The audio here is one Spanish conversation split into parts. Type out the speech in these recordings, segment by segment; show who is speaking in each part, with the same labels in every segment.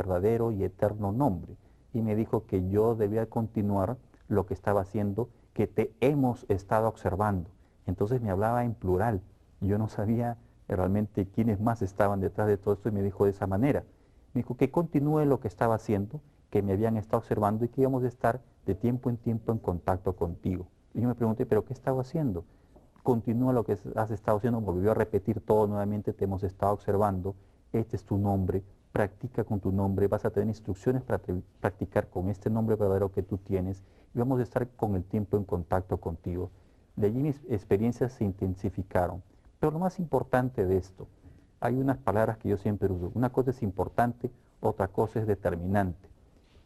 Speaker 1: verdadero y eterno nombre. Y me dijo que yo debía continuar lo que estaba haciendo, que te hemos estado observando. Entonces me hablaba en plural. Yo no sabía realmente quiénes más estaban detrás de todo esto y me dijo de esa manera. Me dijo que continúe lo que estaba haciendo, que me habían estado observando y que íbamos a estar de tiempo en tiempo en contacto contigo. Y yo me pregunté, ¿pero qué estaba haciendo? Continúa lo que has estado haciendo, volvió a repetir todo nuevamente, te hemos estado observando, este es tu nombre, practica con tu nombre, vas a tener instrucciones para practicar con este nombre verdadero que tú tienes y vamos a estar con el tiempo en contacto contigo. De allí mis experiencias se intensificaron. Pero lo más importante de esto, hay unas palabras que yo siempre uso. Una cosa es importante, otra cosa es determinante.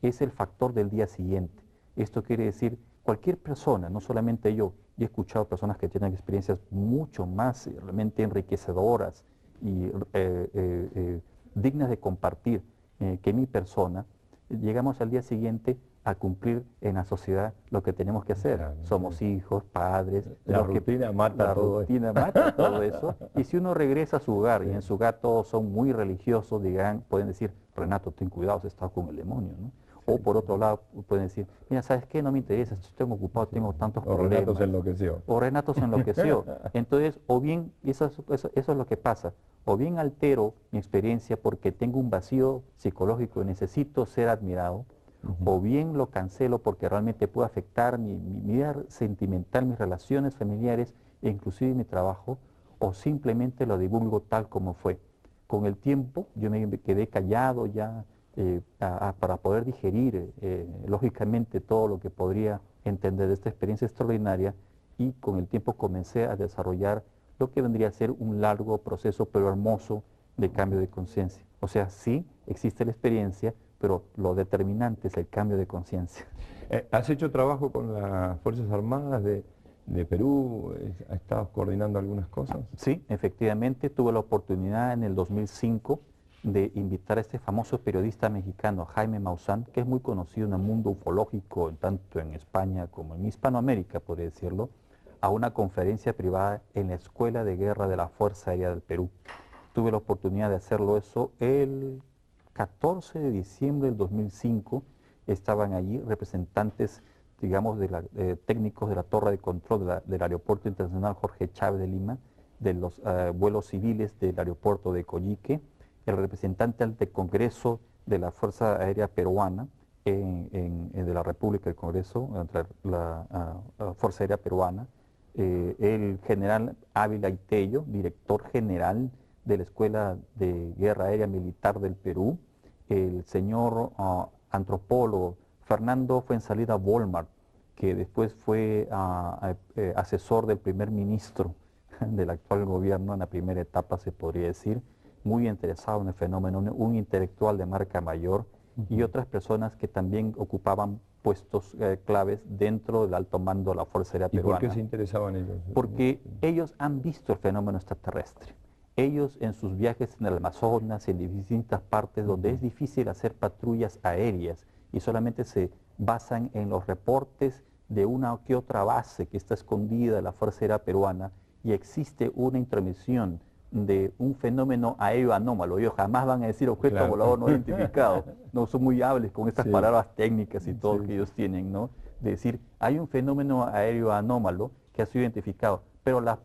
Speaker 1: Es el factor del día siguiente. Esto quiere decir, cualquier persona, no solamente yo he escuchado personas que tienen experiencias mucho más realmente enriquecedoras y dignas de compartir que mi persona, llegamos al día siguiente a cumplir en la sociedad lo que tenemos que hacer.
Speaker 2: Claro,
Speaker 1: Somos hijos, padres.
Speaker 2: La rutina mata todo eso.
Speaker 1: La rutina mata todo eso. Y si uno regresa a su hogar y en su hogar todos son muy religiosos, digan, pueden decir, Renato, ten cuidado, has estado con el demonio, ¿no? O por otro lado, pueden decir, mira, ¿sabes qué? No me interesa, estoy ocupado, tengo tantos problemas.
Speaker 2: Renato se enloqueció.
Speaker 1: O Renato se enloqueció. Entonces, o bien, eso es lo que pasa, o bien altero mi experiencia porque tengo un vacío psicológico y necesito ser admirado, o bien lo cancelo porque realmente puede afectar mi vida sentimental, mis relaciones familiares e inclusive mi trabajo, o simplemente lo divulgo tal como fue. Con el tiempo yo me quedé callado ya para poder digerir lógicamente todo lo que podría entender de esta experiencia extraordinaria y con el tiempo comencé a desarrollar lo que vendría a ser un largo proceso pero hermoso de cambio de conciencia. O sea, sí existe la experiencia, pero lo determinante es el cambio de conciencia.
Speaker 2: ¿Has hecho trabajo con las Fuerzas Armadas de Perú? ¿Has estado coordinando algunas cosas?
Speaker 1: Sí, efectivamente, tuve la oportunidad en el 2005 de invitar a este famoso periodista mexicano, Jaime Maussan, que es muy conocido en el mundo ufológico, tanto en España como en Hispanoamérica, por decirlo, a una conferencia privada en la Escuela de Guerra de la Fuerza Aérea del Perú. Tuve la oportunidad de hacerlo eso el 14 de diciembre del 2005. Estaban allí representantes, digamos, técnicos de la torre de control del Aeropuerto Internacional Jorge Chávez de Lima, de los vuelos civiles del aeropuerto de Coyique, el representante del Congreso de la Fuerza Aérea Peruana, de la República del Congreso, la Fuerza Aérea Peruana, el general Ávila Itello, director general de la Escuela de Guerra Aérea Militar del Perú, el señor antropólogo Fernando Fuenzalida Volmar, que después fue asesor del primer ministro del actual gobierno en la primera etapa, se podría decir, muy interesado en el fenómeno, un intelectual de marca mayor, y otras personas que también ocupaban puestos claves dentro del alto mando de la Fuerza Aérea Peruana.
Speaker 2: ¿Y por qué se interesaban ellos?
Speaker 1: Porque ellos han visto el fenómeno extraterrestre. Ellos en sus viajes en el Amazonas, en distintas partes donde es difícil hacer patrullas aéreas y solamente se basan en los reportes de una que otra base que está escondida de la Fuerza Aérea Peruana y existe una intromisión de un fenómeno aéreo anómalo. Ellos jamás van a decir objeto volador no identificado. No son muy hábiles con estas palabras técnicas y todo que ellos tienen, ¿no? De decir, hay un fenómeno aéreo anómalo que ha sido identificado, pero la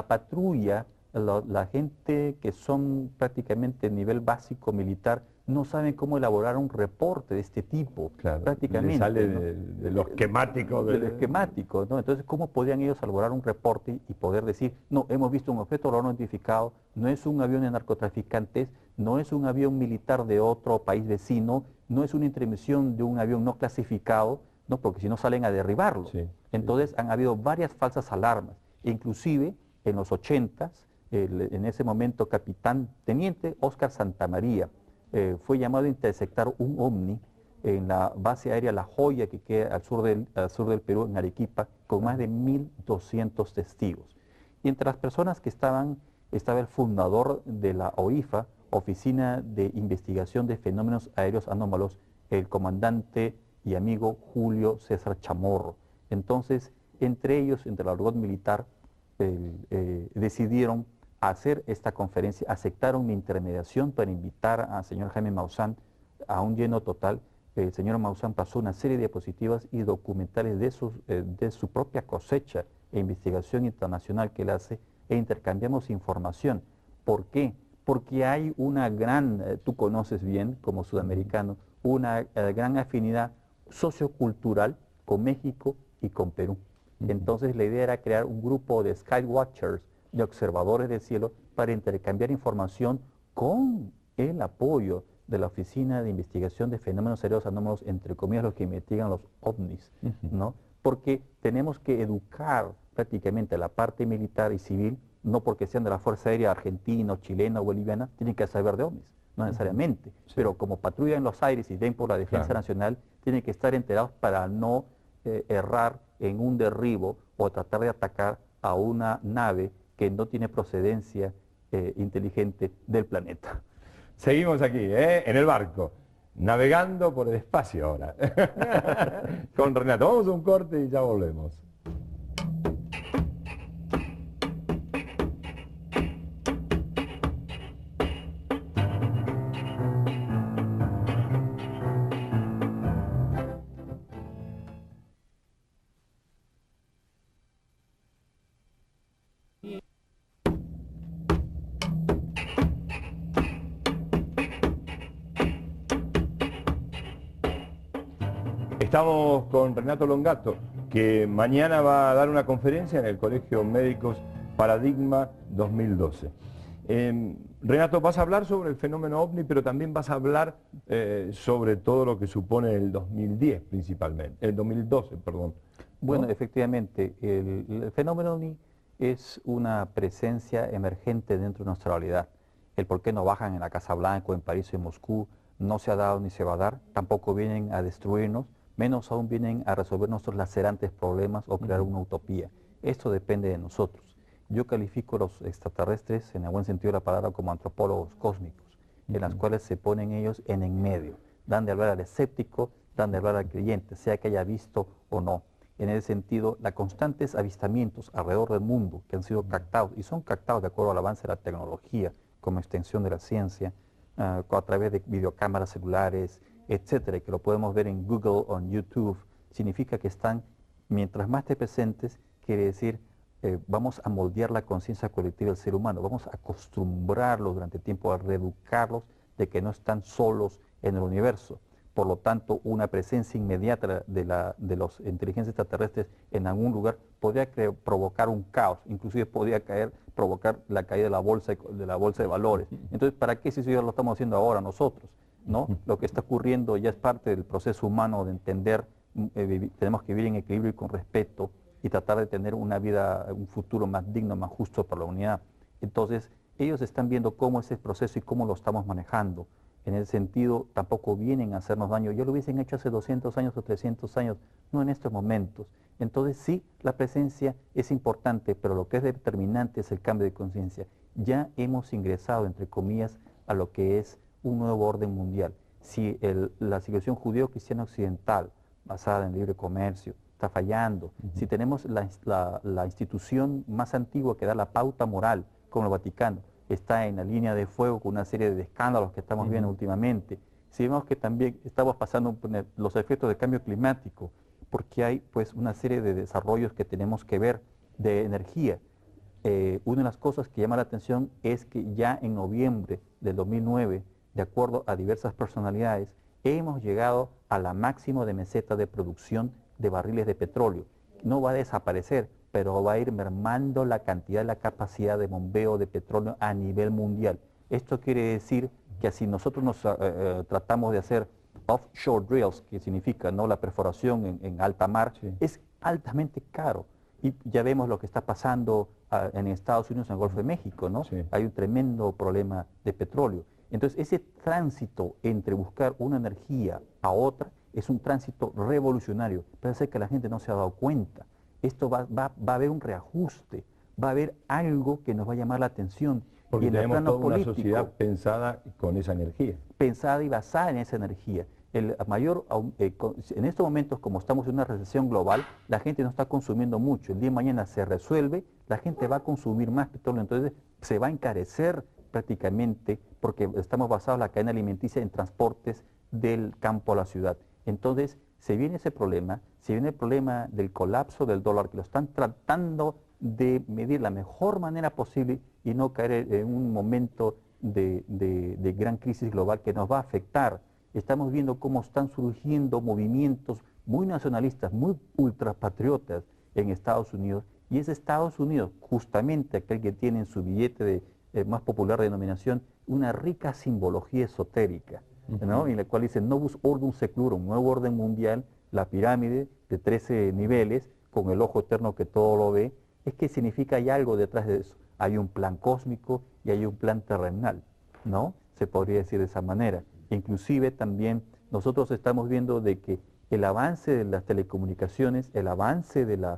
Speaker 1: patrulla, la gente que son prácticamente nivel básico militar, no saben cómo elaborar un reporte de este tipo, prácticamente.
Speaker 2: Le sale de lo esquemático.
Speaker 1: De lo esquemático, ¿no? Entonces, ¿cómo podrían ellos elaborar un reporte y poder decir, no, hemos visto un objeto volador no identificado, no es un avión de narcotraficantes, no es un avión militar de otro país vecino, no es una intromisión de un avión no clasificado, ¿no? Porque si no salen a derribarlo. Entonces, han habido varias falsas alarmas, inclusive en los 80s, en ese momento capitán teniente Óscar Santamaría fue llamado a interceptar un ovni en la base aérea La Joya, que queda al sur del Perú, en Arequipa, con más de 1.200 testigos. Y entre las personas que estaba el fundador de la OIFA, Oficina de Investigación de Fenómenos Aéreos Anómalos, el comandante y amigo Julio César Chamorro. Entonces, entre ellos, entre el argot militar, decidieron hacer esta conferencia, aceptaron mi intermediación para invitar al señor Jaime Maussan a un lleno total, el señor Maussan pasó una serie de diapositivas y documentales de su propia cosecha e investigación internacional que él hace, e intercambiamos información. ¿Por qué? Porque hay una gran, tú conoces bien como sudamericano, una gran afinidad sociocultural con México y con Perú. Entonces la idea era crear un grupo de Skywatchers, de observadores del cielo, para intercambiar información con el apoyo de la Oficina de Investigación de Fenómenos Aéreos Anómalos, entre comillas, los que investigan los ovnis, ¿no? Porque tenemos que educar prácticamente a la parte militar y civil, no porque sean de la Fuerza Aérea Argentina, o chilena o boliviana, tienen que saber de ovnis, no necesariamente,
Speaker 2: Sí.
Speaker 1: pero como patrulla en los aires y ven por la defensa nacional, tienen que estar enterados para no errar en un derribo o tratar de atacar a una nave que no tiene procedencia inteligente del planeta.
Speaker 2: Seguimos aquí, en el barco, navegando por el espacio ahora. Con Renato. Vamos a un corte y ya volvemos. Estamos con Renato Longato, que mañana va a dar una conferencia en el Colegio Médicos Paradigma 2012. Renato, vas a hablar sobre el fenómeno OVNI, pero también vas a hablar sobre todo lo que supone el 2010 principalmente, el 2012, perdón.
Speaker 1: Bueno,
Speaker 2: ¿no?
Speaker 1: efectivamente, el fenómeno OVNI es una presencia emergente dentro de nuestra realidad. El por qué no bajan en la Casa Blanca o en París o en Moscú no se ha dado ni se va a dar, tampoco vienen a destruirnos, menos aún vienen a resolver nuestros lacerantes problemas o crear una utopía. Esto depende de nosotros. Yo califico a los extraterrestres, en el buen sentido de la palabra, como antropólogos cósmicos, en las cuales se ponen ellos en medio. Dan de hablar al escéptico, dan de hablar al creyente, sea que haya visto o no. En ese sentido, los constantes avistamientos alrededor del mundo que han sido captados, y son captados de acuerdo al avance de la tecnología como extensión de la ciencia, a través de videocámaras celulares, etcétera, y que lo podemos ver en Google o en YouTube, significa que están, mientras más te presentes, quiere decir, vamos a moldear la conciencia colectiva del ser humano, vamos a acostumbrarlos durante tiempo, a reeducarlos de que no están solos en el universo. Por lo tanto, una presencia inmediata de las inteligencias extraterrestres en algún lugar podría provocar un caos, inclusive podría provocar la caída de la bolsa de valores. Entonces, ¿para qué si eso ya lo estamos haciendo ahora nosotros? ¿No? Lo que está ocurriendo ya es parte del proceso humano de entender, tenemos que vivir en equilibrio y con respeto y tratar de tener una vida, un futuro más digno, más justo para la humanidad. Entonces, ellos están viendo cómo es el proceso y cómo lo estamos manejando. En ese sentido, tampoco vienen a hacernos daño. Ya lo hubiesen hecho hace 200 años o 300 años, no en estos momentos. Entonces, sí, la presencia es importante, pero lo que es determinante es el cambio de conciencia. Ya hemos ingresado, entre comillas, a lo que es un nuevo orden mundial. Si la civilización judeo-cristiana occidental, basada en libre comercio, está fallando, si tenemos la institución más antigua que da la pauta moral, como el Vaticano, está en la línea de fuego con una serie de escándalos que estamos viendo últimamente, si vemos que también estamos pasando los efectos del cambio climático, porque hay pues una serie de desarrollos que tenemos que ver de energía. Una de las cosas que llama la atención es que ya en noviembre del 2009, de acuerdo a diversas personalidades, hemos llegado a la máxima de meseta de producción de barriles de petróleo. No va a desaparecer, pero va a ir mermando la cantidad y la capacidad de bombeo de petróleo a nivel mundial. Esto quiere decir que si nosotros nos tratamos de hacer offshore drills, que significa ¿no? la perforación en alta mar, es altamente caro. Y ya vemos lo que está pasando en Estados Unidos, en el Golfo de México, ¿no? Hay un tremendo problema de petróleo. Entonces, ese tránsito entre buscar una energía a otra es un tránsito revolucionario. Parece que la gente no se ha dado cuenta. Esto va a haber un reajuste, va a haber algo que nos va a llamar la atención.
Speaker 2: Porque
Speaker 1: y en
Speaker 2: tenemos
Speaker 1: el plano
Speaker 2: toda una
Speaker 1: político,
Speaker 2: sociedad pensada con esa energía.
Speaker 1: Pensada y basada en esa energía. En estos momentos, como estamos en una recesión global, la gente no está consumiendo mucho. El día de mañana se resuelve, la gente va a consumir más petróleo, entonces se va a encarecer prácticamente porque estamos basados en la cadena alimenticia en transportes del campo a la ciudad. Entonces, se viene ese problema, se viene el problema del colapso del dólar, que lo están tratando de medir la mejor manera posible y no caer en un momento de gran crisis global que nos va a afectar. Estamos viendo cómo están surgiendo movimientos muy nacionalistas, muy ultrapatriotas en Estados Unidos, y es Estados Unidos, justamente aquel que tiene en su billete más popular denominación, una rica simbología esotérica, ¿no? En la cual dice Novus Ordum Seclorum, nuevo orden mundial, la pirámide de 13 niveles, con el ojo eterno que todo lo ve. Es que significa hay algo detrás de eso. Hay un plan cósmico y hay un plan terrenal, ¿no? Se podría decir de esa manera. Inclusive también nosotros estamos viendo de que el avance de las telecomunicaciones, el avance del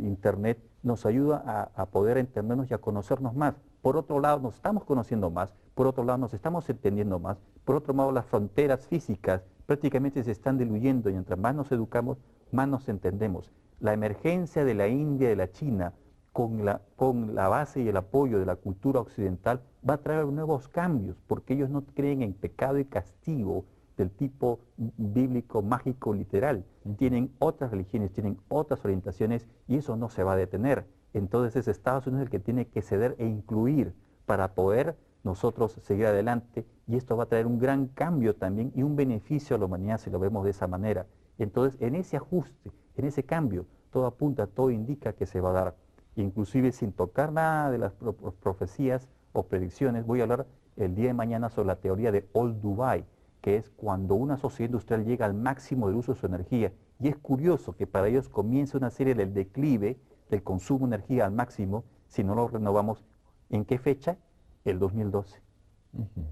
Speaker 1: Internet nos ayuda a poder entendernos y a conocernos más. Por otro lado, nos estamos conociendo más, por otro lado, nos estamos entendiendo más, por otro lado, las fronteras físicas prácticamente se están diluyendo y mientras más nos educamos, más nos entendemos. La emergencia de la India y de la China con la base y el apoyo de la cultura occidental va a traer nuevos cambios, porque ellos no creen en pecado y castigo del tipo bíblico, mágico, literal. Tienen otras religiones, tienen otras orientaciones y eso no se va a detener. Entonces es Estados Unidos el que tiene que ceder e incluir para poder nosotros seguir adelante, y esto va a traer un gran cambio también y un beneficio a la humanidad si lo vemos de esa manera. Entonces en ese ajuste, en ese cambio, todo apunta, todo indica que se va a dar. Inclusive sin tocar nada de las profecías o predicciones, voy a hablar el día de mañana sobre la teoría de Old Dubai, que es cuando una sociedad industrial llega al máximo del uso de su energía. Y es curioso que para ellos comience una serie del declive del consumo de energía al máximo si no lo renovamos. ¿En qué fecha? El 2012.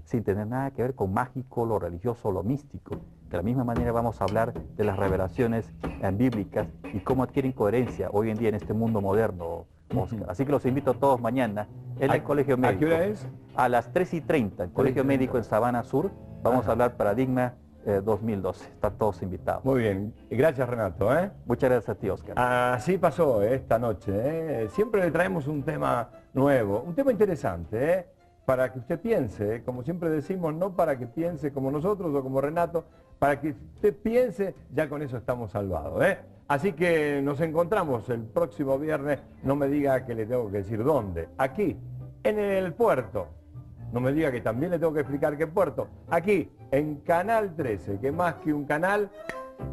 Speaker 1: Sin tener nada que ver con mágico, lo religioso, lo místico. De la misma manera vamos a hablar de las revelaciones bíblicas y cómo adquieren coherencia hoy en día en este mundo moderno, Oscar. Así que los invito a todos mañana en el Colegio Médico.
Speaker 2: ¿A qué hora es?
Speaker 1: A las 3:30, el Colegio Médico en Sabana Sur. Vamos a hablar Paradigma 2012. Están todos invitados.
Speaker 2: Muy bien. Gracias, Renato.
Speaker 1: Muchas gracias a ti, Oscar.
Speaker 2: Así pasó esta noche. Siempre le traemos un tema nuevo, un tema interesante, para que usted piense, como siempre decimos, no para que piense como nosotros o como Renato, para que usted piense, ya con eso estamos salvados. Así que nos encontramos el próximo viernes, no me diga que le tengo que decir dónde, aquí, en el puerto. No me diga que también le tengo que explicar qué puerto. Aquí, en Canal 13, que más que un canal,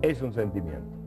Speaker 2: es un sentimiento.